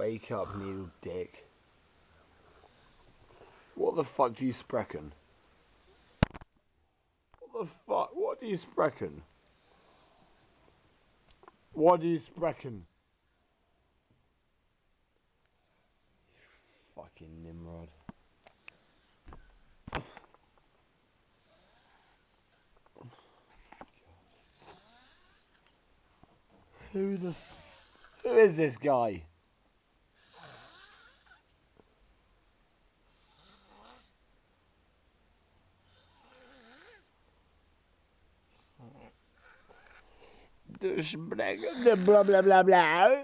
Wake up, needle dick. What the fuck do you sprechen? What the fuck? What do you sprechen? What do you sprechen? Fucking Nimrod. Who is this guy? The blah blah blah blah.